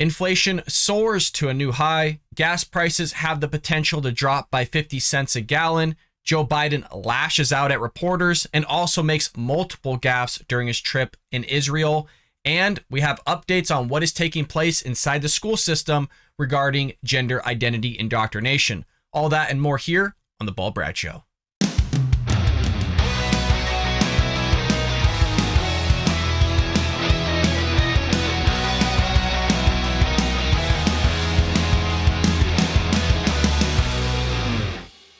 Inflation soars to a new high. Gas prices have the potential to drop by 50 cents a gallon. Joe Biden lashes out at reporters and also makes multiple gaffes during his trip in Israel. And we have updates on what is taking place inside the school system regarding gender identity indoctrination. All that and more here on The Bald Brad Show.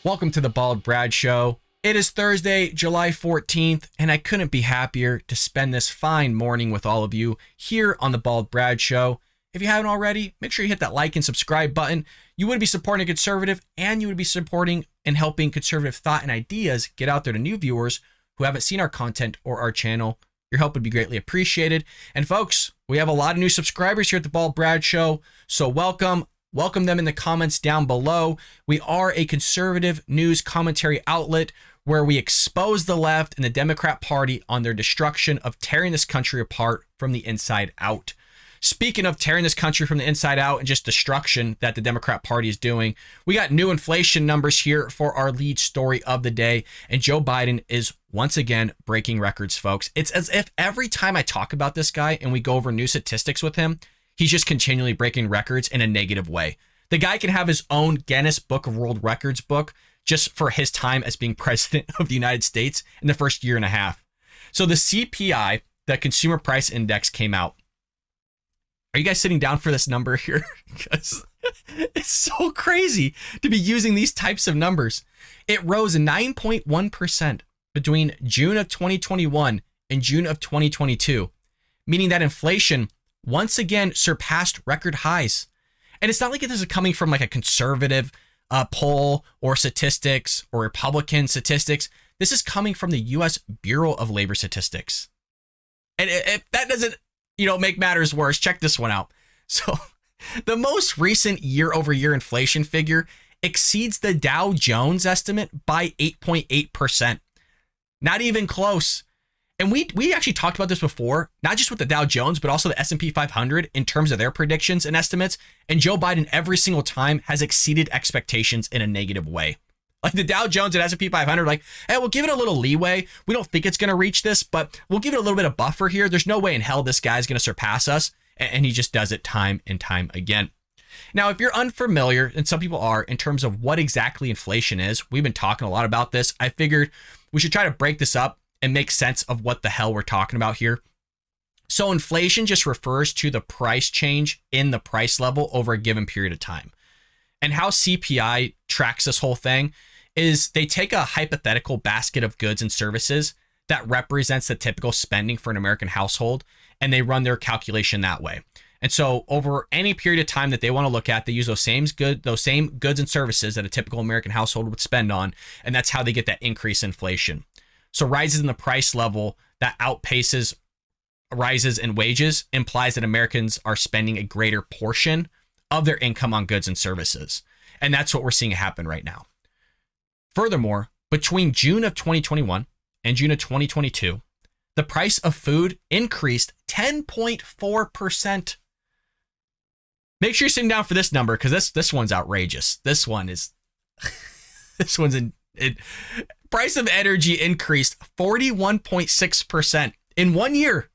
Welcome to The Bald Brad Show. It is Thursday, July 14th, and I couldn't be happier to spend this fine morning with all of you here on The Bald Brad Show. If you haven't already, make sure you hit that like and subscribe button. You would be supporting a conservative, and you would be supporting and helping conservative thought and ideas get out there to new viewers who haven't seen our content or our channel. Your help would be greatly appreciated. And folks, we have a lot of new subscribers here at The Bald Brad Show, so welcome. Welcome them in the comments down below. We are a conservative news commentary outlet where we expose the left and the Democrat Party on their destruction of tearing this country apart from the inside out. Speaking of tearing this country from the inside out and just destruction that the Democrat Party is doing, we got new inflation numbers here for our lead story of the day. And Joe Biden is once again breaking records, folks. It's as if every time I talk about this guy and we go over new statistics with him, he's just continually breaking records in a negative way. The guy can have his own Guinness Book of World Records book just for his time as being president of the United States in the first year and a half. So the CPI, the Consumer Price Index, came out. Are you guys sitting down for this number here? Because it's so crazy to be using these types of numbers. It rose 9.1% between June of 2021 and June of 2022, meaning that inflation once again surpassed record highs. And it's not like this is coming from like a conservative poll or statistics or Republican statistics. This is coming from the U.S. Bureau of Labor Statistics. And if that doesn't, make matters worse, check this one out. So the most recent year-over-year inflation figure exceeds the Dow Jones estimate by 8.8%. Not even close. And we actually talked about this before, not just with the Dow Jones, but also the S&P 500 in terms of their predictions and estimates. And Joe Biden every single time has exceeded expectations in a negative way. Like the Dow Jones and S&P 500, like, hey, we'll give it a little leeway. We don't think it's going to reach this, but we'll give it a little bit of buffer here. There's no way in hell this guy's going to surpass us. And he just does it time and time again. Now, if you're unfamiliar, and some people are, in terms of what exactly inflation is, we've been talking a lot about this. I figured we should try to break this up and make sense of what the hell we're talking about here. So inflation just refers to the price change in the price level over a given period of time. And how CPI tracks this whole thing is they take a hypothetical basket of goods and services that represents the typical spending for an American household, and they run their calculation that way. And so over any period of time that they want to look at, they use those same goods and services that a typical American household would spend on, and that's how they get that increase in inflation. So rises in the price level that outpaces rises in wages implies that Americans are spending a greater portion of their income on goods and services. And that's what we're seeing happen right now. Furthermore, between June of 2021 and June of 2022, the price of food increased 10.4%. Make sure you're sitting down for this number because this one's outrageous. This one is, price of energy increased 41.6% in 1 year.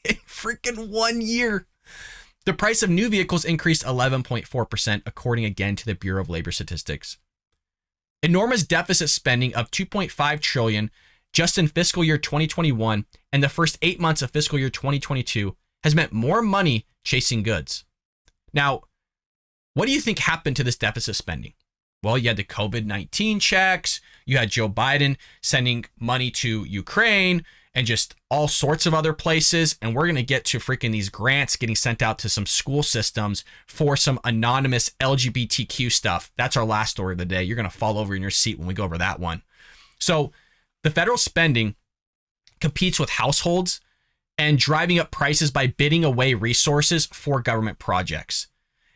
In freaking 1 year. The price of new vehicles increased 11.4%, according again to the Bureau of Labor Statistics. Enormous deficit spending of $2.5 trillion just in fiscal year 2021 and the first 8 months of fiscal year 2022 has meant more money chasing goods. Now, what do you think happened to this deficit spending? Well, you had the COVID-19 checks, you had Joe Biden sending money to Ukraine and just all sorts of other places. And we're going to get to freaking these grants getting sent out to some school systems for some anonymous LGBTQ stuff. That's our last story of the day. You're going to fall over in your seat when we go over that one. So the federal spending competes with households and driving up prices by bidding away resources for government projects.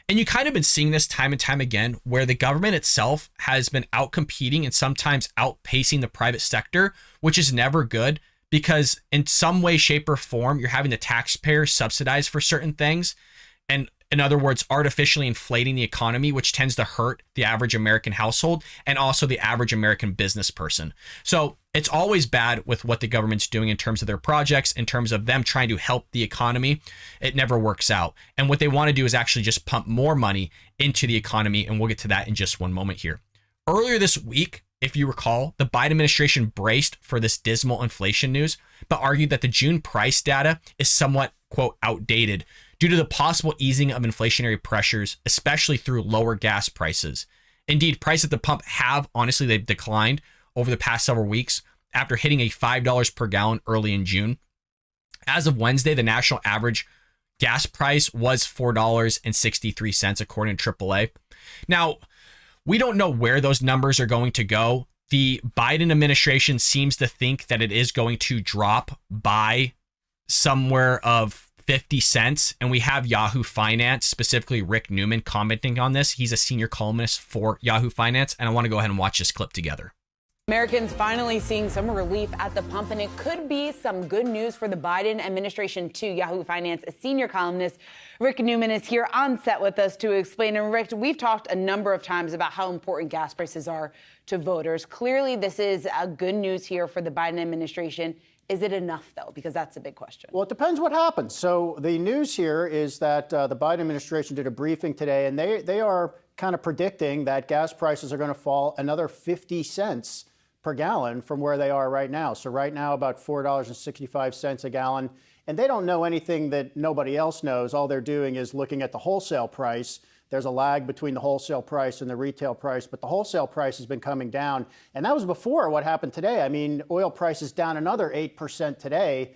And you kind of been seeing this time and time again, where the government itself has been outcompeting and sometimes outpacing the private sector, which is never good because in some way, shape, or form, you're having the taxpayer subsidize for certain things. And In other words, artificially inflating the economy, which tends to hurt the average American household and also the average American business person. So it's always bad with what the government's doing in terms of their projects, in terms of them trying to help the economy. It never works out. And what they want to do is actually just pump more money into the economy. And we'll get to that in just one moment here. Earlier this week, if you recall, the Biden administration braced for this dismal inflation news, but argued that the June price data is somewhat, quote, outdated due to the possible easing of inflationary pressures, especially through lower gas prices. Indeed, prices at the pump have, honestly, they've declined over the past several weeks after hitting a $5 per gallon early in June. As of Wednesday, the national average gas price was $4.63, according to AAA. Now, we don't know where those numbers are going to go. The Biden administration seems to think that it is going to drop by somewhere of 50 cents. And we have Yahoo Finance, specifically Rick Newman, commenting on this. He's a senior columnist for Yahoo Finance. And I want to go ahead and watch this clip together. Americans finally seeing some relief at the pump, and it could be some good news for the Biden administration too. Yahoo Finance senior columnist Rick Newman is here on set with us to explain. And Rick, we've talked a number of times about how important gas prices are to voters. Clearly, this is a good news here for the Biden administration. Is it enough, though? Because that's a big question. Well, it depends what happens. So the news here is that the Biden administration did a briefing today, and they are kind of predicting that gas prices are going to fall another 50 cents per gallon from where they are right now. So right now, about $4.65 a gallon. And they don't know anything that nobody else knows. All they're doing is looking at the wholesale price. There's a lag between the wholesale price and the retail price, but the wholesale price has been coming down. And that was before what happened today. I mean, oil prices down another 8% today.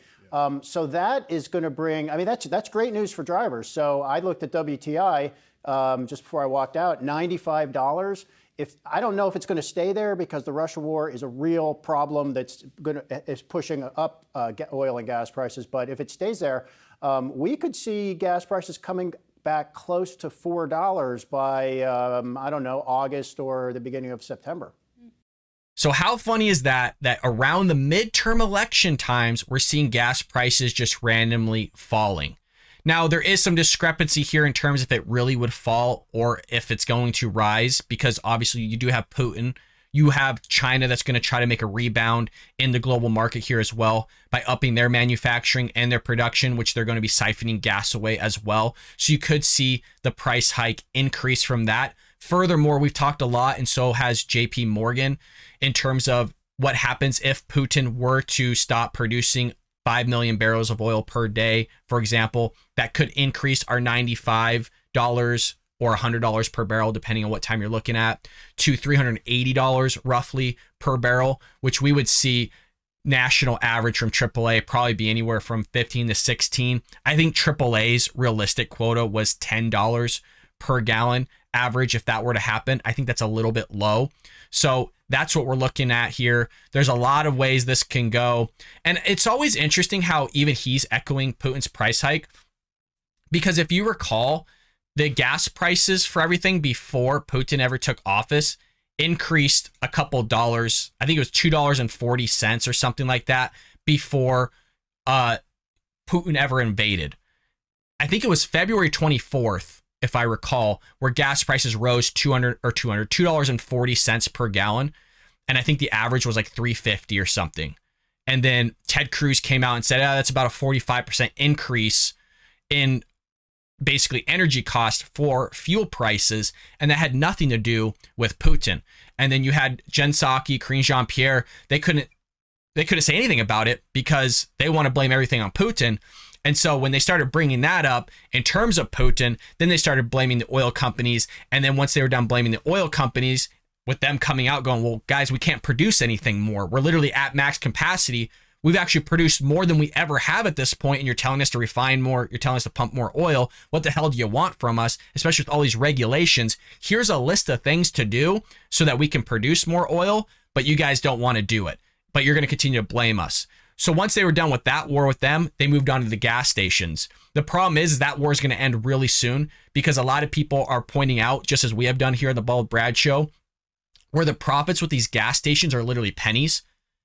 So that is going to bring, I mean, that's great news for drivers. So I looked at WTI just before I walked out, $95. I don't know if it's going to stay there because the Russia war is a real problem is pushing up oil and gas prices. But if it stays there, we could see gas prices coming back close to $4 by, I don't know, August or the beginning of September. So how funny is that around the midterm election times, we're seeing gas prices just randomly falling? Now, there is some discrepancy here in terms of if it really would fall or if it's going to rise, because obviously you do have Putin. You have China that's going to try to make a rebound in the global market here as well by upping their manufacturing and their production, which they're going to be siphoning gas away as well. So you could see the price hike increase from that. Furthermore, we've talked a lot, and so has JP Morgan, in terms of what happens if Putin were to stop producing 5 million barrels of oil per day, for example. That could increase our $95 or $100 per barrel, depending on what time you're looking at, to $380 roughly per barrel, which we would see national average from AAA probably be anywhere from 15 to 16. I think AAA's realistic quota was $10 per gallon average. If that were to happen, I think that's a little bit low. So that's what we're looking at here. There's a lot of ways this can go. And it's always interesting how even he's echoing Putin's price hike, because if you recall, the gas prices for everything before Putin ever took office increased a couple dollars. I think it was $2.40 or something like that before Putin ever invaded. I think it was February 24th, if I recall, where gas prices rose $2.40 per gallon. And I think the average was like $3.50 or something. And then Ted Cruz came out and said, that's about a 45% increase in basically energy cost for fuel prices. And that had nothing to do with Putin. And then you had Jen Psaki, Karine Jean-Pierre. They couldn't say anything about it because they want to blame everything on Putin. And so when they started bringing that up in terms of Putin, then they started blaming the oil companies. And then once they were done blaming the oil companies, with them coming out going, well, guys, we can't produce anything more. We're literally at max capacity. We've actually produced more than we ever have at this point, and you're telling us to refine more. You're telling us to pump more oil. What the hell do you want from us, especially with all these regulations? Here's a list of things to do so that we can produce more oil, but you guys don't want to do it. But you're going to continue to blame us. So once they were done with that war with them, they moved on to the gas stations. The problem is that war is going to end really soon because a lot of people are pointing out, just as we have done here on the Bald Brad Show, where the profits with these gas stations are literally pennies.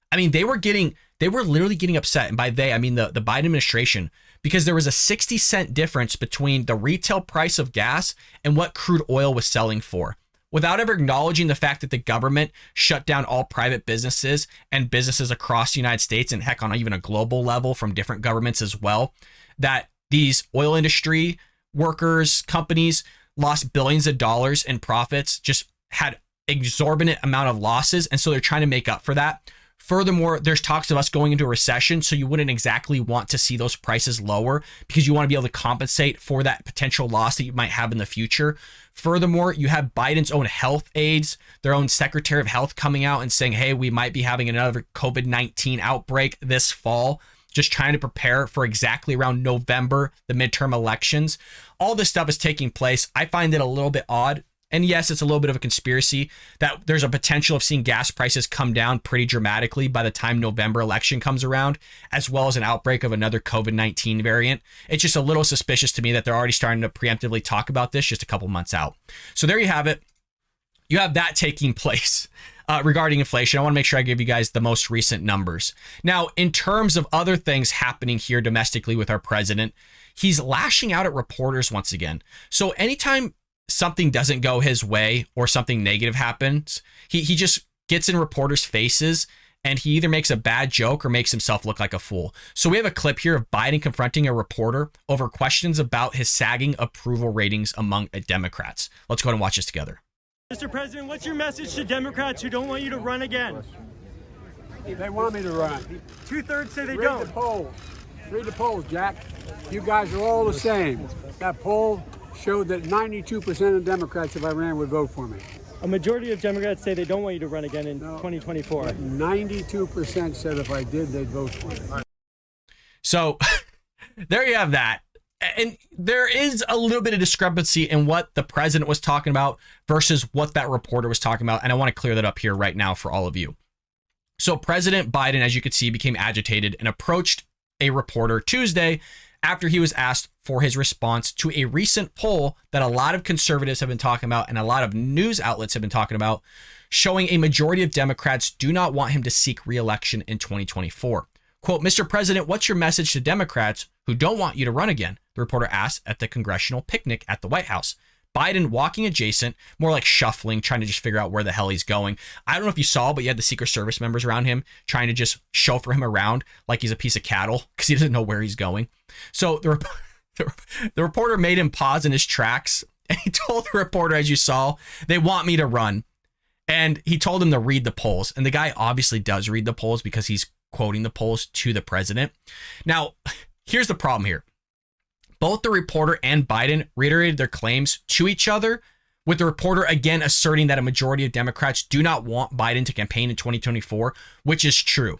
I mean, they were literally getting upset. And by they, I mean the Biden administration, because there was a 60-cent difference between the retail price of gas and what crude oil was selling for, without ever acknowledging the fact that the government shut down all private businesses and businesses across the United States, and heck, on even a global level from different governments as well, that these oil industry workers, companies lost billions of dollars in profits, just had exorbitant amount of losses. And so they're trying to make up for that. Furthermore, there's talks of us going into a recession. So you wouldn't exactly want to see those prices lower because you want to be able to compensate for that potential loss that you might have in the future. Furthermore, you have Biden's own health aides, their own Secretary of Health coming out and saying, hey, we might be having another COVID-19 outbreak this fall, just trying to prepare for exactly around November, the midterm elections. All this stuff is taking place. I find it a little bit odd. And yes, it's a little bit of a conspiracy that there's a potential of seeing gas prices come down pretty dramatically by the time November election comes around, as well as an outbreak of another COVID-19 variant. It's just a little suspicious to me that they're already starting to preemptively talk about this just a couple months out. So there you have it. You have that taking place. Regarding inflation, I want to make sure I give you guys the most recent numbers. Now, in terms of other things happening here domestically with our president, he's lashing out at reporters once again. So anytime something doesn't go his way or something negative happens, he just gets in reporters' faces and he either makes a bad joke or makes himself look like a fool. So we have a clip here of Biden confronting a reporter over questions about his sagging approval ratings among Democrats. Let's go ahead and watch this together. Mr. President, what's your message to Democrats who don't want you to run again? They want me to run. 2/3 say they Read don't. the polls. Read the polls, Jack. You guys are all the same. That poll showed that 92% of Democrats, if I ran, would vote for me. A majority of Democrats say they don't want you to run again in 2024. 92% said if I did, they'd vote for me. So there you have that. And there is a little bit of discrepancy in what the president was talking about versus what that reporter was talking about. And I want to clear that up here right now for all of you. So President Biden, as you could see, became agitated and approached a reporter Tuesday after he was asked for his response to a recent poll that a lot of conservatives have been talking about and a lot of news outlets have been talking about, showing a majority of Democrats do not want him to seek re-election in 2024. Quote, Mr. President, what's your message to Democrats who don't want you to run again? The reporter asked at the congressional picnic at the White House. Biden walking adjacent, more like shuffling, trying to just figure out where the hell he's going. I don't know if you saw, but you had the Secret Service members around him trying to just chauffeur him around like he's a piece of cattle because he doesn't know where he's going. So the reporter made him pause in his tracks, and he told the reporter, as you saw, they want me to run. And he told him to read the polls. And the guy obviously does read the polls because he's quoting the polls to the president. Now, here's the problem here. Both the reporter and Biden reiterated their claims to each other, with the reporter again asserting that a majority of Democrats do not want Biden to campaign in 2024, which is true.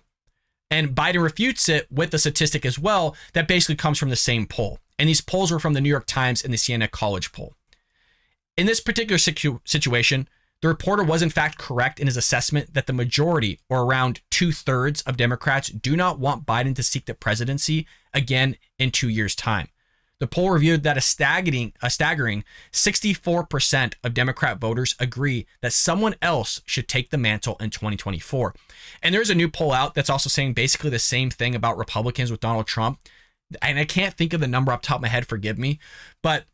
And Biden refutes it with the statistic as well that basically comes from the same poll. And these polls were from the New York Times and the Siena College poll. In this particular situation, the reporter was in fact correct in his assessment that the majority, or around 2/3 of Democrats, do not want Biden to seek the presidency again in 2 years' time. The poll revealed that a staggering 64% of Democrat voters agree that someone else should take the mantle in 2024. And there's a new poll out that's also saying basically the same thing about Republicans with Donald Trump. And I can't think of the number off the top of my head, forgive me, but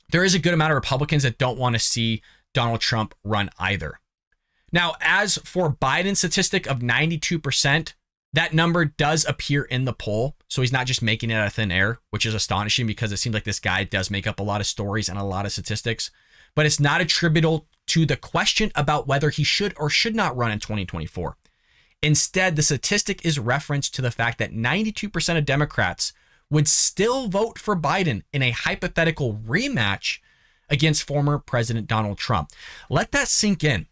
there is a good amount of Republicans that don't want to see Donald Trump run either. Now, as for Biden's statistic of 92%, that number does appear in the poll. So he's not just making it out of thin air, which is astonishing because it seems like this guy does make up a lot of stories and a lot of statistics, but it's not attributable to the question about whether he should or should not run in 2024. Instead, the statistic is referenced to the fact that 92% of Democrats would still vote for Biden in a hypothetical rematch against former President Donald Trump. Let that sink in.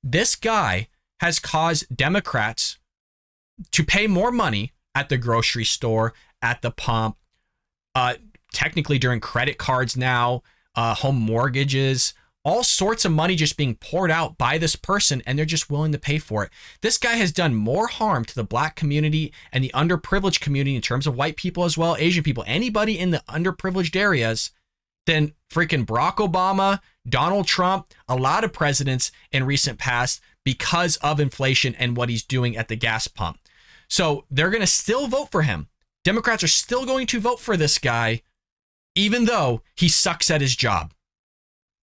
This guy has caused Democrats to pay more money at the grocery store, at the pump, technically during credit cards now, home mortgages, all sorts of money just being poured out by this person, and they're just willing to pay for it. This guy has done more harm to the black community and the underprivileged community in terms of white people as well, Asian people, anybody in the underprivileged areas than freaking Barack Obama, Donald Trump, a lot of presidents in recent past because of inflation and what he's doing at the gas pump. So they're going to still vote for him. Democrats are still going to vote for this guy, even though he sucks at his job.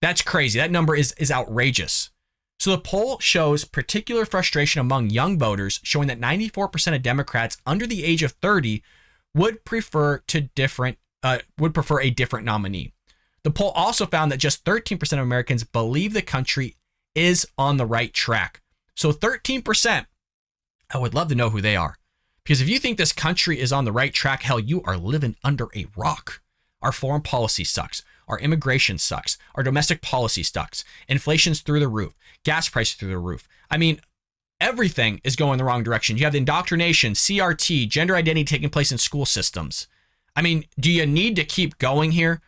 That's crazy. That number is outrageous. So the poll shows particular frustration among young voters, showing that 94% of Democrats under the age of 30 would prefer a different nominee. The poll also found that just 13% of Americans believe the country is on the right track. So 13%, I would love to know who they are. Because if you think this country is on the right track, hell, you are living under a rock. Our foreign policy sucks. Our immigration sucks. Our domestic policy sucks. Inflation's through the roof. Gas prices through the roof. I mean, everything is going the wrong direction. You have the indoctrination, CRT, gender identity taking place in school systems. I mean, do you need to keep going here?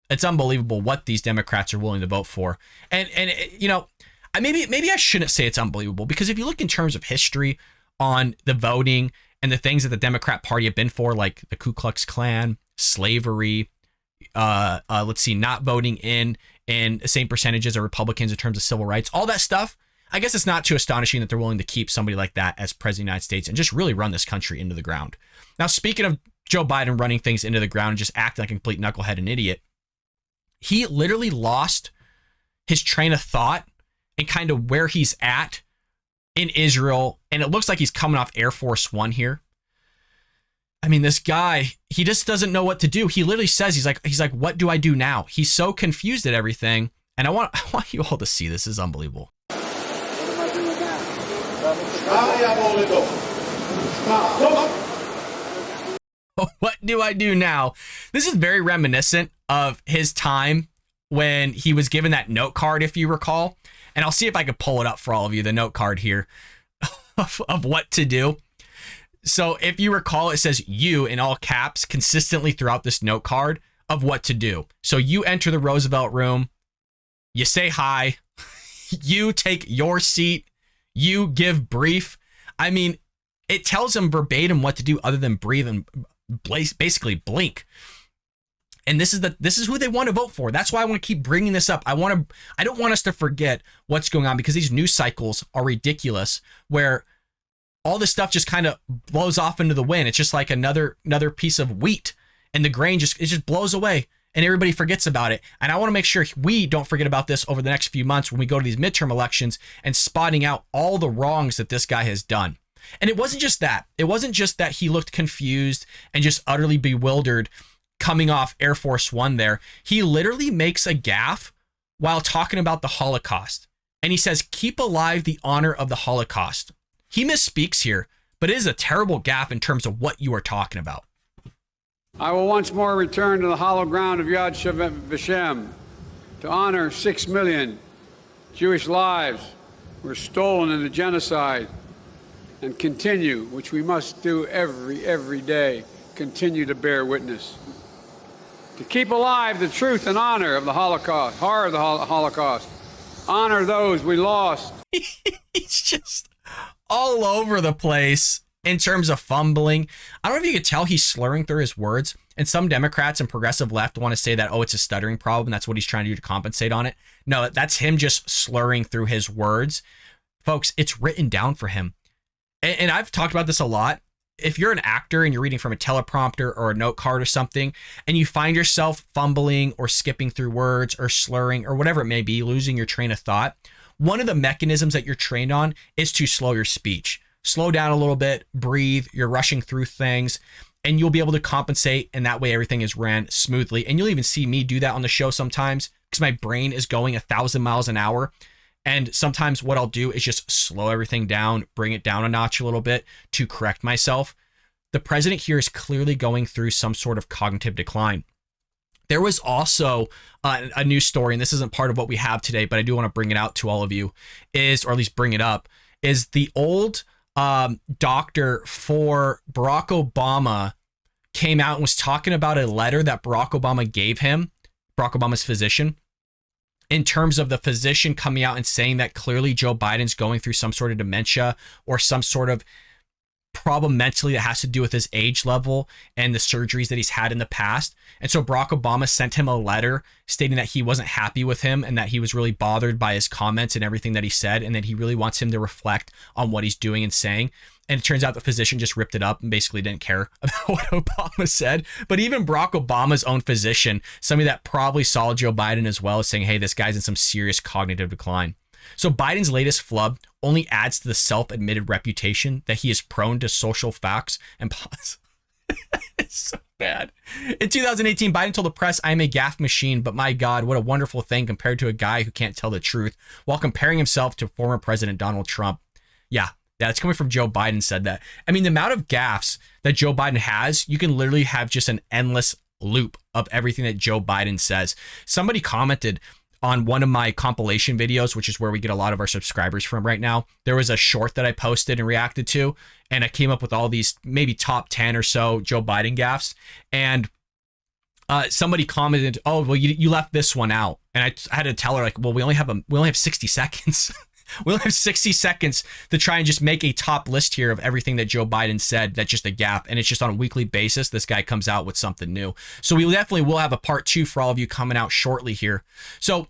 It's unbelievable what these Democrats are willing to vote for. And you know, maybe I shouldn't say it's unbelievable, because if you look in terms of history on the voting and the things that the Democrat Party have been for, like the Ku Klux Klan, slavery, not voting in the same percentages of Republicans in terms of civil rights, all that stuff, I guess it's not too astonishing that they're willing to keep somebody like that as president of the United States and just really run this country into the ground. Now, speaking of Joe Biden running things into the ground and just acting like a complete knucklehead and idiot, he literally lost his train of thought and kind of where he's at in Israel. And it looks like he's coming off Air Force One here. I mean, this guy, he just doesn't know what to do. He literally says, he's like, what do I do now? He's so confused at everything. And I want you all to see this. This is unbelievable. What do I do now? This is very reminiscent of his time when he was given that note card, if you recall. And I'll see if I can pull it up for all of you, the note card here of what to do. So if you recall, it says "you" in all caps consistently throughout this note card of what to do. So you enter the Roosevelt room, you say hi, you take your seat, you give brief. I mean, it tells him verbatim what to do other than breathe and basically blink. And this is who they want to vote for. That's why I want to keep bringing this up. I don't want us to forget what's going on, because these news cycles are ridiculous, where all this stuff just kind of blows off into the wind. It's just like another piece of wheat, and the grain just blows away and everybody forgets about it. And I want to make sure we don't forget about this over the next few months when we go to these midterm elections and spotting out all the wrongs that this guy has done. And it wasn't just that. It wasn't just that he looked confused and just utterly bewildered coming off Air Force One there. He literally makes a gaffe while talking about the Holocaust. And he says, keep alive the honor of the Holocaust. He misspeaks here, but it is a terrible gaffe in terms of what you are talking about. I will once more return to the hollow ground of Yad Vashem to honor 6 million Jewish lives were stolen in the genocide, and continue, which we must do every day, continue to bear witness. To keep alive the truth and honor of the Holocaust, horror of the Holocaust, honor those we lost. He's just all over the place in terms of fumbling. I don't know if you could tell he's slurring through his words. And some Democrats and progressive left want to say that, oh, it's a stuttering problem. That's what he's trying to do to compensate on it. No, that's him just slurring through his words. Folks, it's written down for him. And I've talked about this a lot. If you're an actor and you're reading from a teleprompter or a note card or something, and you find yourself fumbling or skipping through words or slurring or whatever it may be, losing your train of thought, one of the mechanisms that you're trained on is to slow your speech. Slow down a little bit, breathe, you're rushing through things, and you'll be able to compensate, and that way everything is ran smoothly. And you'll even see me do that on the show sometimes because my brain is going 1,000 miles an hour. And sometimes what I'll do is just slow everything down, bring it down a notch a little bit to correct myself. The president here is clearly going through some sort of cognitive decline. There was also a news story, and this isn't part of what we have today, but I do want to bring it out to all of you, or at least bring it up, is the old doctor for Barack Obama came out and was talking about a letter that Barack Obama gave him, Barack Obama's physician, in terms of the physician coming out and saying that clearly Joe Biden's going through some sort of dementia or some sort of problem mentally that has to do with his age level and the surgeries that he's had in the past. And so Barack Obama sent him a letter stating that he wasn't happy with him and that he was really bothered by his comments and everything that he said, and that he really wants him to reflect on what he's doing and saying. And it turns out the physician just ripped it up and basically didn't care about what Obama said. But even Barack Obama's own physician, somebody that probably saw Joe Biden as well, is saying, hey, this guy's in some serious cognitive decline. So Biden's latest flub only adds to the self-admitted reputation that he is prone to social facts and pause. It's so bad. In 2018, Biden told the press, I am a gaffe machine, but my God, what a wonderful thing compared to a guy who can't tell the truth, while comparing himself to former President Donald Trump. Yeah, it's coming from Joe Biden said that. I mean, the amount of gaffes that Joe Biden has, you can literally have just an endless loop of everything that Joe Biden says. Somebody commented on one of my compilation videos, which is where we get a lot of our subscribers from right now. There was a short that I posted and reacted to, and I came up with all these maybe top 10 or so Joe Biden gaffes. And somebody commented, oh, well, you left this one out. And I had to tell her, like, well, we only have 60 seconds. We only have 60 seconds to try and just make a top list here of everything that Joe Biden said. That's just a gaffe. And it's just on a weekly basis. This guy comes out with something new. So we definitely will have a part 2 for all of you coming out shortly here. So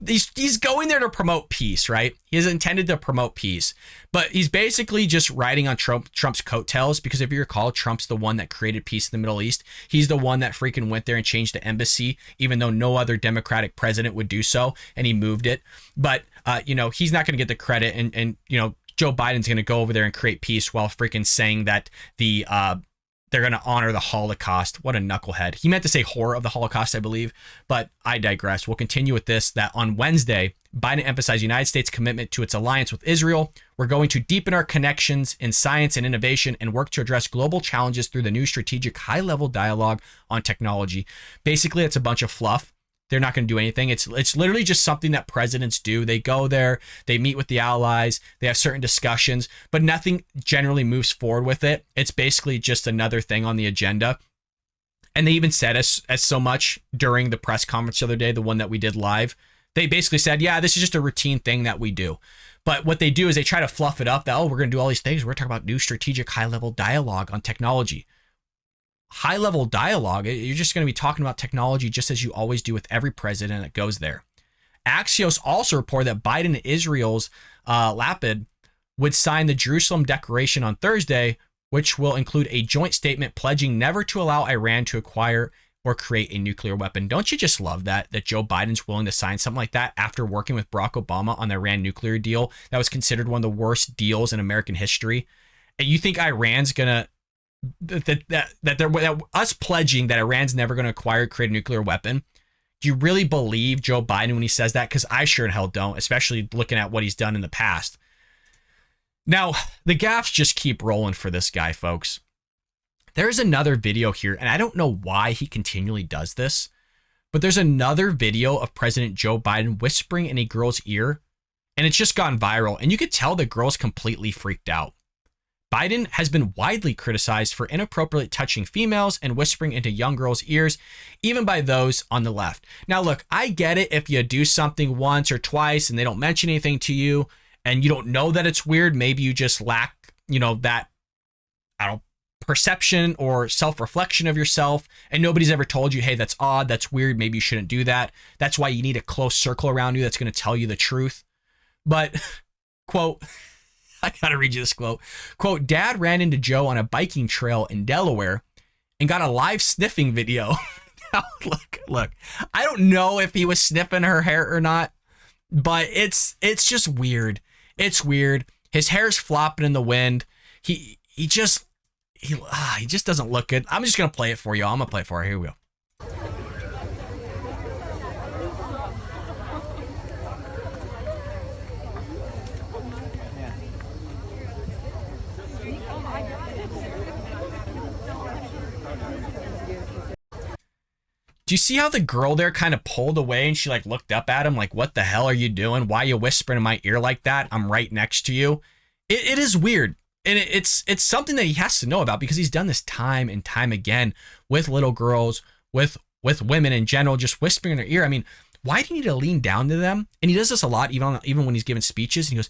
he's going there to promote peace, right? He is intended to promote peace, but he's basically just riding on Trump's coattails, because if you recall, Trump's the one that created peace in the Middle East. He's the one that freaking went there and changed the embassy, even though no other Democratic president would do so, and he moved it. But he's not going to get the credit, and Joe Biden's going to go over there and create peace while freaking saying that they're going to honor the Holocaust. What a knucklehead. He meant to say horror of the Holocaust, I believe, but I digress. We'll continue with this, that on Wednesday, Biden emphasized the United States' commitment to its alliance with Israel. We're going to deepen our connections in science and innovation and work to address global challenges through the new strategic high-level dialogue on technology. Basically, it's a bunch of fluff. They're not going to do anything. It's literally just something that presidents do. They go there, they meet with the allies, they have certain discussions, but nothing generally moves forward with it. It's basically just another thing on the agenda. And they even said as so much during the press conference the other day, the one that we did live. They basically said, yeah, this is just a routine thing that we do. But what they do is they try to fluff it up that, oh, we're going to do all these things. We're talking about new strategic high-level dialogue on technology. High-level dialogue, you're just going to be talking about technology just as you always do with every president that goes there. Axios also reported that Biden and Israel's Lapid would sign the Jerusalem Declaration on Thursday, which will include a joint statement pledging never to allow Iran to acquire or create a nuclear weapon. Don't you just love that Joe Biden's willing to sign something like that after working with Barack Obama on the Iran nuclear deal that was considered one of the worst deals in American history? And you think Iran's going to that us pledging that Iran's never going to acquire, create a nuclear weapon? Do you really believe Joe Biden when he says that? Because I sure in hell don't, especially looking at what he's done in the past. Now, the gaffes just keep rolling for this guy, folks. There's another video here, and I don't know why he continually does this, but there's another video of President Joe Biden whispering in a girl's ear, and it's just gone viral, and you could tell the girl's completely freaked out. Biden has been widely criticized for inappropriately touching females and whispering into young girls' ears, even by those on the left. Now, look, I get it if you do something once or twice and they don't mention anything to you and you don't know that it's weird. Maybe you just lack, that, perception or self-reflection of yourself, and nobody's ever told you, hey, that's odd, that's weird, maybe you shouldn't do that. That's why you need a close circle around you that's going to tell you the truth. But, quote, I gotta read you this quote. Quote, Dad ran into Joe on a biking trail in Delaware and got a live sniffing video. Now, look, I don't know if he was sniffing her hair or not, but it's just weird. It's weird. His hair's flopping in the wind. He just doesn't look good. I'm just gonna play it for you. I'm gonna play it for you. Here we go. Do you see how the girl there kind of pulled away and she looked up at him like, what the hell are you doing? Why are you whispering in my ear like that? I'm right next to you. It is weird. And it's something that he has to know about because he's done this time and time again with little girls, with women in general, just whispering in their ear. I mean, why do you need to lean down to them? And he does this a lot, even when he's giving speeches. And he goes,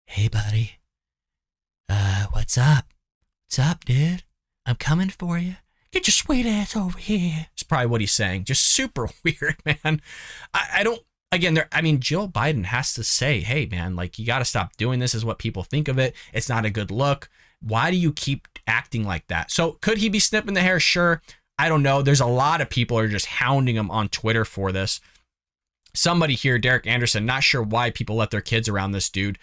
hey, buddy, What's up? What's up, dude? I'm coming for you. Get your sweet ass over here. It's probably what he's saying. Just super weird, man. I don't, again, Jill Biden has to say, hey, man, like, you got to stop doing this, is what people think of it. It's not a good look. Why do you keep acting like that? So could he be snipping the hair? Sure. I don't know. There's a lot of people who are just hounding him on Twitter for this. Somebody here, Derek Anderson, not sure why people let their kids around this dude.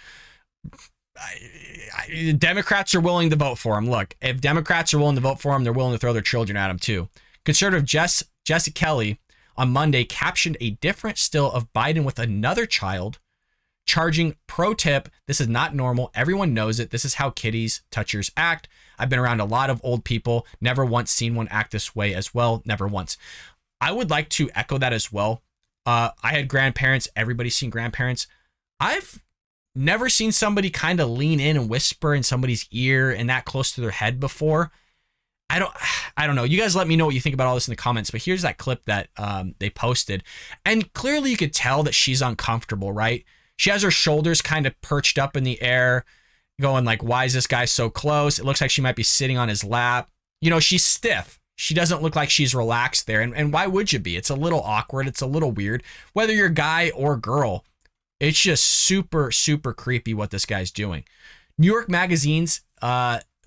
Democrats are willing to vote for him. Look, if Democrats are willing to vote for him, they're willing to throw their children at him too. Conservative Jesse Kelly on Monday captioned a different still of Biden with another child, charging, pro tip, this is not normal. Everyone knows it. This is how kiddies, touchers act. I've been around a lot of old people. Never once seen one act this way as well. Never once. I would like to echo that as well. I had grandparents. Everybody's seen grandparents. I've never seen somebody kind of lean in and whisper in somebody's ear and that close to their head before. I don't know. You guys let me know what you think about all this in the comments, but here's that clip that they posted. And clearly you could tell that she's uncomfortable, right? She has her shoulders kind of perched up in the air, going like, why is this guy so close? It looks like she might be sitting on his lap. You know, she's stiff. She doesn't look like she's relaxed there. And why would you be? It's a little awkward. It's a little weird. Whether you're guy or girl, it's just super, super creepy what this guy's doing. New York magazines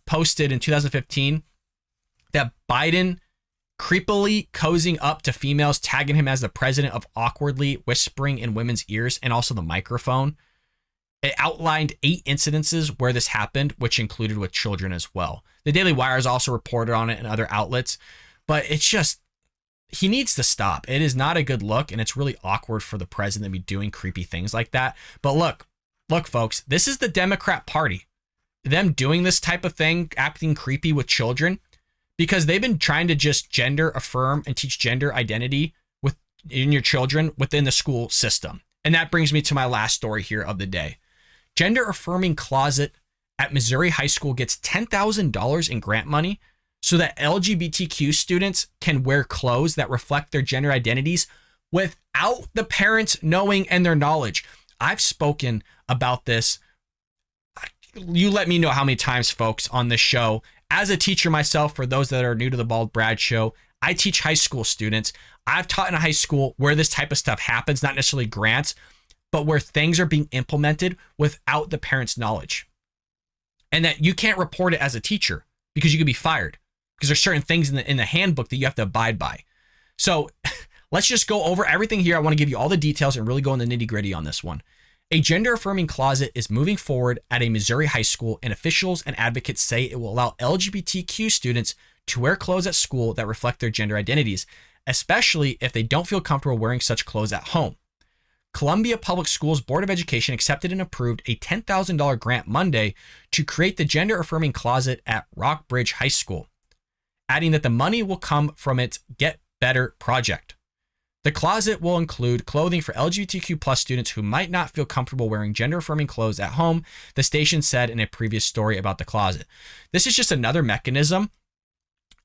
posted in 2015 that Biden creepily cozying up to females, tagging him as the president of awkwardly whispering in women's ears and also the microphone. It outlined 8 incidences where this happened, which included with children as well. The Daily Wire has also reported on it and other outlets, but it's just, he needs to stop. It is not a good look, and it's really awkward for the president to be doing creepy things like that. But look, folks, this is the Democrat Party. Them doing this type of thing, acting creepy with children, because they've been trying to just gender affirm and teach gender identity in your children within the school system. And that brings me to my last story here of the day. Gender affirming closet at Missouri high school gets $10,000 in grant money so that LGBTQ students can wear clothes that reflect their gender identities without the parents knowing and their knowledge. I've spoken about this. You let me know how many times, folks, on this show. As a teacher myself, for those that are new to the Bald Brad Show, I teach high school students. I've taught in a high school where this type of stuff happens, not necessarily grants, but where things are being implemented without the parents' knowledge. And that you can't report it as a teacher because you could be fired, because there's certain things in the handbook that you have to abide by. So let's just go over everything here. I want to give you all the details and really go in the nitty-gritty on this one. A gender-affirming closet is moving forward at a Missouri high school, and officials and advocates say it will allow LGBTQ students to wear clothes at school that reflect their gender identities, especially if they don't feel comfortable wearing such clothes at home. Columbia Public Schools Board of Education accepted and approved a $10,000 grant Monday to create the gender-affirming closet at Rockbridge High School, adding that the money will come from its Get Better project. The closet will include clothing for LGBTQ plus students who might not feel comfortable wearing gender-affirming clothes at home, the station said in a previous story about the closet. This is just another mechanism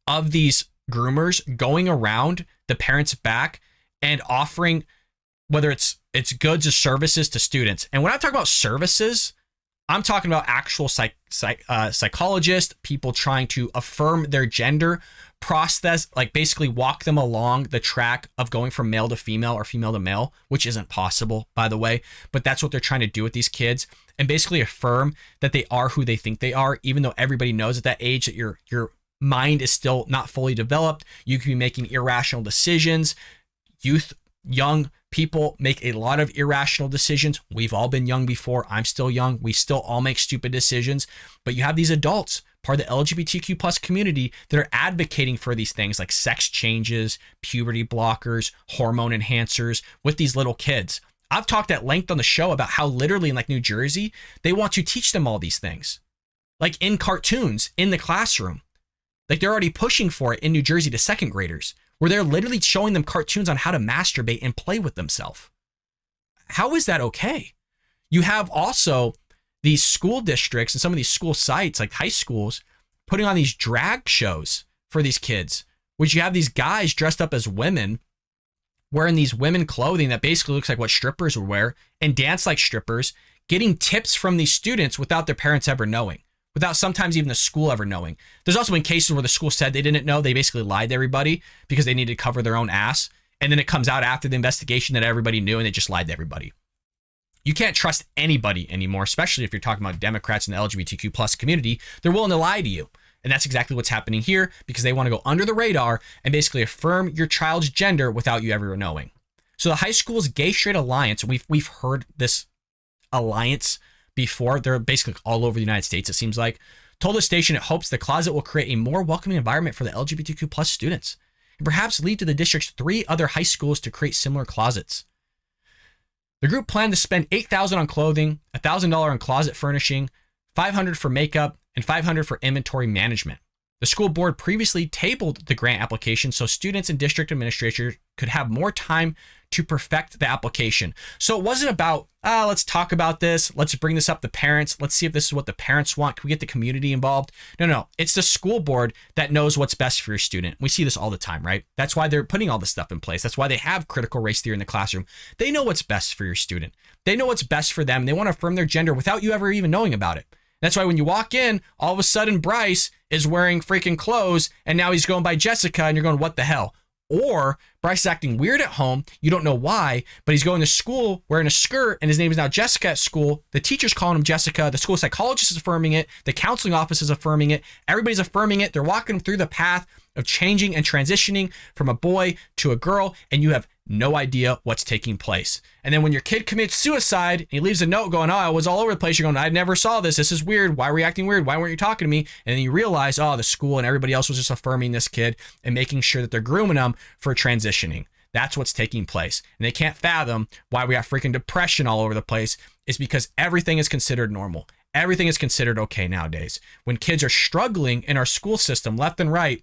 of these groomers going around the parents' back and offering, whether it's goods or services to students. And when I talk about services, I'm talking about actual psychologists, people trying to affirm their gender, process, like basically walk them along the track of going from male to female or female to male, which isn't possible, by the way, but that's what they're trying to do with these kids, and basically affirm that they are who they think they are, even though everybody knows at that age that your mind is still not fully developed. You can be making irrational decisions. Young people make a lot of irrational decisions. We've all been young before. I'm still young. We still all make stupid decisions. But you have these adults, part of the LGBTQ plus community, that are advocating for these things like sex changes, puberty blockers, hormone enhancers with these little kids. I've talked at length on the show about how literally in like New Jersey, they want to teach them all these things, like in cartoons in the classroom. Like they're already pushing for it in New Jersey to second graders, where they're literally showing them cartoons on how to masturbate and play with themselves. How is that okay? You have also these school districts and some of these school sites, like high schools, putting on these drag shows for these kids, which you have these guys dressed up as women, wearing these women clothing that basically looks like what strippers would wear and dance like strippers, getting tips from these students without their parents ever knowing. without sometimes even the school ever knowing. There's also been cases where the school said they didn't know. They basically lied to everybody because they needed to cover their own ass. And then it comes out after the investigation that everybody knew and they just lied to everybody. You can't trust anybody anymore, especially if you're talking about Democrats and the LGBTQ plus community. They're willing to lie to you. And that's exactly what's happening here because they want to go under the radar and basically affirm your child's gender without you ever knowing. So the high school's Gay Straight Alliance, we've heard this alliance before. They're basically all over the United States, it seems like, told the station it hopes the closet will create a more welcoming environment for the LGBTQ plus students and perhaps lead to the district's 3 other high schools to create similar closets. The group planned to spend $8,000 on clothing, $1,000 on closet furnishing, $500 for makeup, and $500 for inventory management. The school board previously tabled the grant application so students and district administrators could have more time to perfect the application. So it wasn't about, let's talk about this. Let's bring this up to parents. Let's see if this is what the parents want. Can we get the community involved? No. It's the school board that knows what's best for your student. We see this all the time, right? That's why they're putting all this stuff in place. That's why they have critical race theory in the classroom. They know what's best for your student. They know what's best for them. They want to affirm their gender without you ever even knowing about it. That's why when you walk in, all of a sudden Bryce is wearing freaking clothes and now he's going by Jessica and you're going, what the hell? Or Bryce is acting weird at home. You don't know why, but he's going to school wearing a skirt and his name is now Jessica at school. The teacher's calling him Jessica. The school psychologist is affirming it. The counseling office is affirming it. Everybody's affirming it. They're walking him through the path of changing and transitioning from a boy to a girl, and you have no idea what's taking place. And then when your kid commits suicide and he leaves a note going, oh, I was all over the place. You're going, I never saw this. This is weird. Why were you acting weird? Why weren't you talking to me? And then you realize, oh, the school and everybody else was just affirming this kid and making sure that they're grooming them for transitioning. That's what's taking place. And they can't fathom why we have freaking depression all over the place. It's because everything is considered normal. Everything is considered okay nowadays. When kids are struggling in our school system left and right,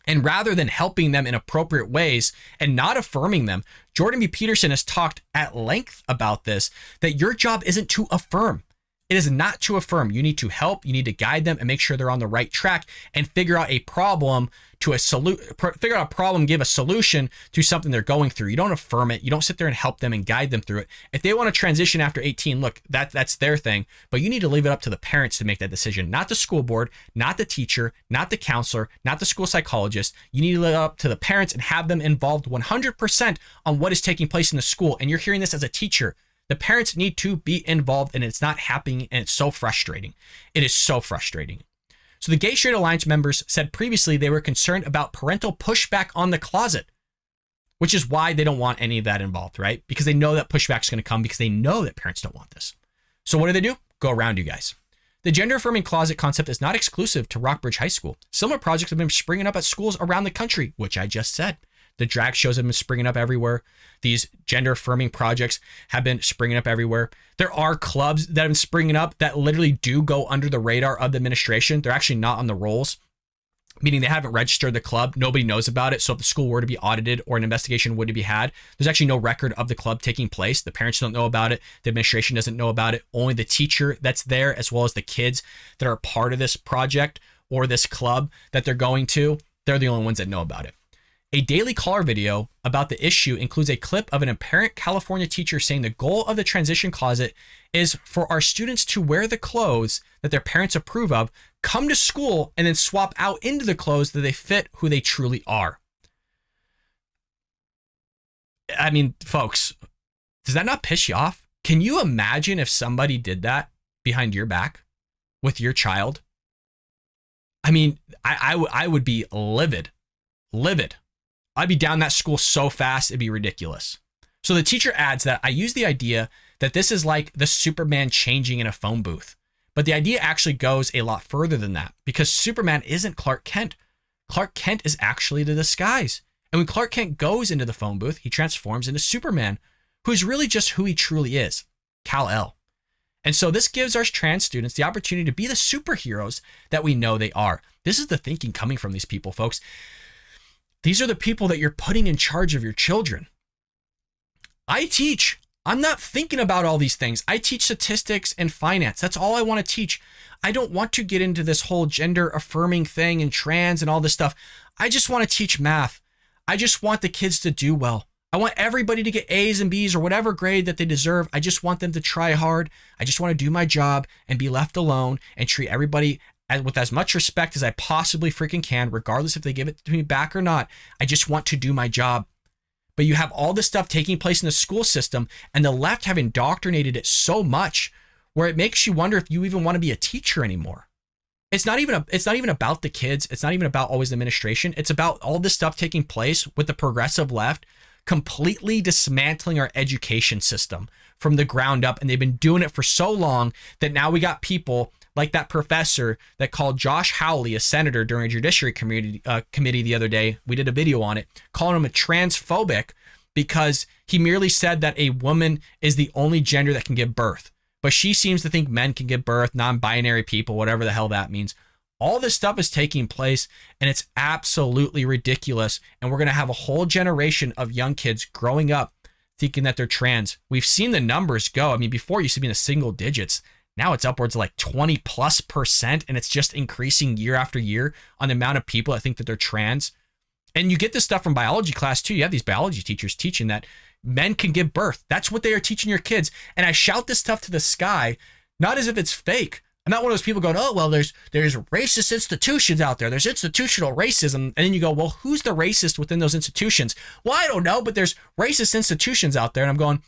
and rather than helping them in appropriate ways and not affirming them, Jordan B. Peterson has talked at length about this, that your job isn't to affirm. It is not to affirm. You need to help, you need to guide them and make sure they're on the right track and figure out a problem give a solution to something they're going through. You don't affirm it. You don't sit there and help them and guide them through it. If they want to transition after 18, look, that's their thing, but you need to leave it up to the parents to make that decision, not the school board, not the teacher, not the counselor, not the school psychologist. You need to leave it up to the parents and have them involved 100% on what is taking place in the school. And you're hearing this as a teacher. The parents need to be involved and it's not happening and it's so frustrating. It is so frustrating. So the Gay Straight Alliance members said previously they were concerned about parental pushback on the closet, which is why they don't want any of that involved, right? Because they know that pushback is going to come because they know that parents don't want this. So what do? Go around you guys. The gender-affirming closet concept is not exclusive to Rockbridge High School. Similar projects have been springing up at schools around the country, which I just said. The drag shows have been springing up everywhere. These gender-affirming projects have been springing up everywhere. There are clubs that have been springing up that literally do go under the radar of the administration. They're actually not on the rolls, meaning they haven't registered the club. Nobody knows about it. So if the school were to be audited or an investigation were to be had, there's actually no record of the club taking place. The parents don't know about it. The administration doesn't know about it. Only the teacher that's there, as well as the kids that are part of this project or this club that they're going to, they're the only ones that know about it. A Daily Caller video about the issue includes a clip of an apparent California teacher saying the goal of the transition closet is for our students to wear the clothes that their parents approve of, come to school, and then swap out into the clothes that they fit who they truly are. I mean, folks, does that not piss you off? Can you imagine if somebody did that behind your back with your child? I mean, I would be livid. I'd be down that school so fast, it'd be ridiculous. So the teacher adds that I use the idea that this is like the Superman changing in a phone booth. But the idea actually goes a lot further than that because Superman isn't Clark Kent. Clark Kent is actually the disguise. And when Clark Kent goes into the phone booth, he transforms into Superman, who's really just who he truly is, Kal-El. And so this gives our trans students the opportunity to be the superheroes that we know they are. This is the thinking coming from these people, folks. These are the people that you're putting in charge of your children. I teach. I'm not thinking about all these things. I teach statistics and finance. That's all I want to teach. I don't want to get into this whole gender affirming thing and trans and all this stuff. I just want to teach math. I just want the kids to do well. I want everybody to get A's and B's or whatever grade that they deserve. I just want them to try hard. I just want to do my job and be left alone and treat everybody with as much respect as I possibly freaking can, regardless if they give it to me back or not. I just want to do my job. But you have all this stuff taking place in the school system, and the left have indoctrinated it so much where it makes you wonder if you even want to be a teacher anymore. It's not even about the kids. It's not even about always the administration. It's about all this stuff taking place with the progressive left completely dismantling our education system from the ground up. And they've been doing it for so long that now we got people like that professor that called Josh Hawley, a senator, during a judiciary committee the other day. We did a video on it, calling him a transphobic because he merely said that a woman is the only gender that can give birth. But she seems to think men can give birth, non-binary people, whatever the hell that means. All this stuff is taking place, and it's absolutely ridiculous. And we're going to have a whole generation of young kids growing up thinking that they're trans. We've seen the numbers go. I mean, before it used to be in the single digits. Now it's upwards of like 20+%, and it's just increasing year after year on the amount of people that think that they're trans. And you get this stuff from biology class too. You have these biology teachers teaching that men can give birth. That's what they are teaching your kids. And I shout this stuff to the sky, not as if it's fake. I'm not one of those people going, oh, well, there's racist institutions out there. There's institutional racism. And then you go, well, who's the racist within those institutions? Well, I don't know, but there's racist institutions out there. And I'm going,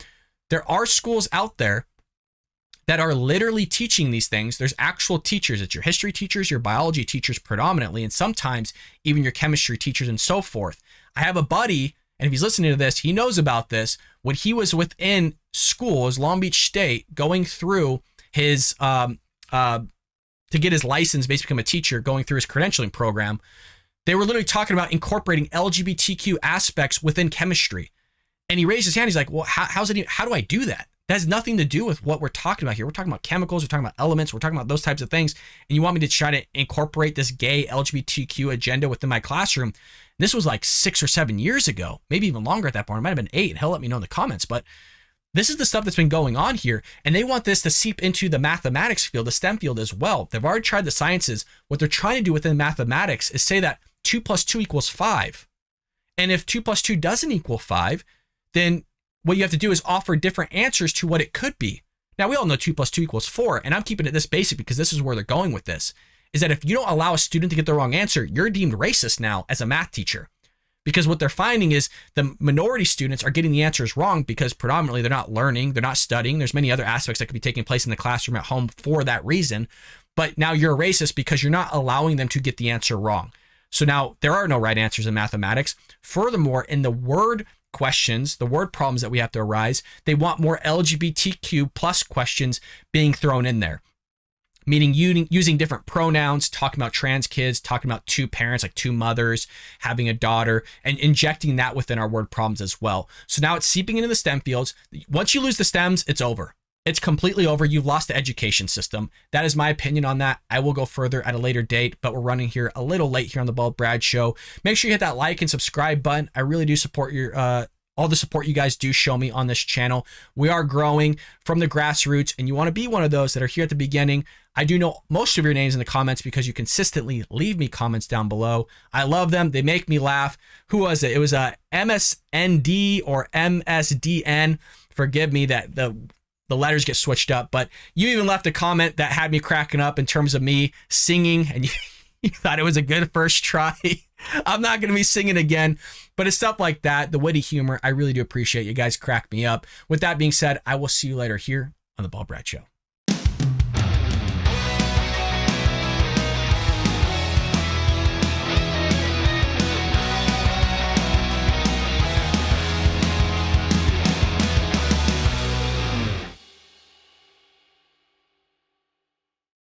there are schools out there that are literally teaching these things. There's actual teachers. It's your history teachers, your biology teachers predominantly, and sometimes even your chemistry teachers and so forth. I have a buddy, and if he's listening to this, he knows about this. When he was within school, as Long Beach State, going through his to get his license, basically become a teacher, going through his credentialing program, they were literally talking about incorporating LGBTQ aspects within chemistry. And he raised his hand. He's like, well, how do I do that? That has nothing to do with what we're talking about here. We're talking about chemicals. We're talking about elements. We're talking about those types of things. And you want me to try to incorporate this gay LGBTQ agenda within my classroom? This was like 6 or 7 years ago, maybe even longer at that point. It might have been 8. Hell, let me know in the comments. But this is the stuff that's been going on here. And they want this to seep into the mathematics field, the STEM field as well. They've already tried the sciences. What they're trying to do within mathematics is say that 2 + 2 = 5. And if 2 + 2 doesn't equal 5, then what you have to do is offer different answers to what it could be. Now, we all know 2 + 2 = 4, and I'm keeping it this basic because this is where they're going with this, is that if you don't allow a student to get the wrong answer, you're deemed racist now as a math teacher. Because what they're finding is the minority students are getting the answers wrong because predominantly they're not learning, they're not studying. There's many other aspects that could be taking place in the classroom at home for that reason. But now you're a racist because you're not allowing them to get the answer wrong. So now there are no right answers in mathematics. Furthermore, in the word questions, the word problems that we have to arise, they want more LGBTQ plus questions being thrown in there. Meaning using different pronouns, talking about trans kids, talking about 2 parents, like 2 mothers, having a daughter, and injecting that within our word problems as well. So now it's seeping into the STEM fields. Once you lose the STEMs, it's over. It's completely over. You've lost the education system. That is my opinion on that. I will go further at a later date, but we're running here a little late here on the Bald Brad Show. Make sure you hit that like and subscribe button. I really do support your all the support you guys do show me on this channel. We are growing from the grassroots, and you want to be one of those that are here at the beginning. I do know most of your names in the comments because you consistently leave me comments down below. I love them. They make me laugh. Who was it? It was a MSND or MSDN. Forgive me that the letters get switched up, but you even left a comment that had me cracking up in terms of me singing, and you thought it was a good first try. I'm not going to be singing again, but it's stuff like that. The witty humor, I really do appreciate. You guys crack me up. With that being said, I will see you later here on the Bald Brad Show.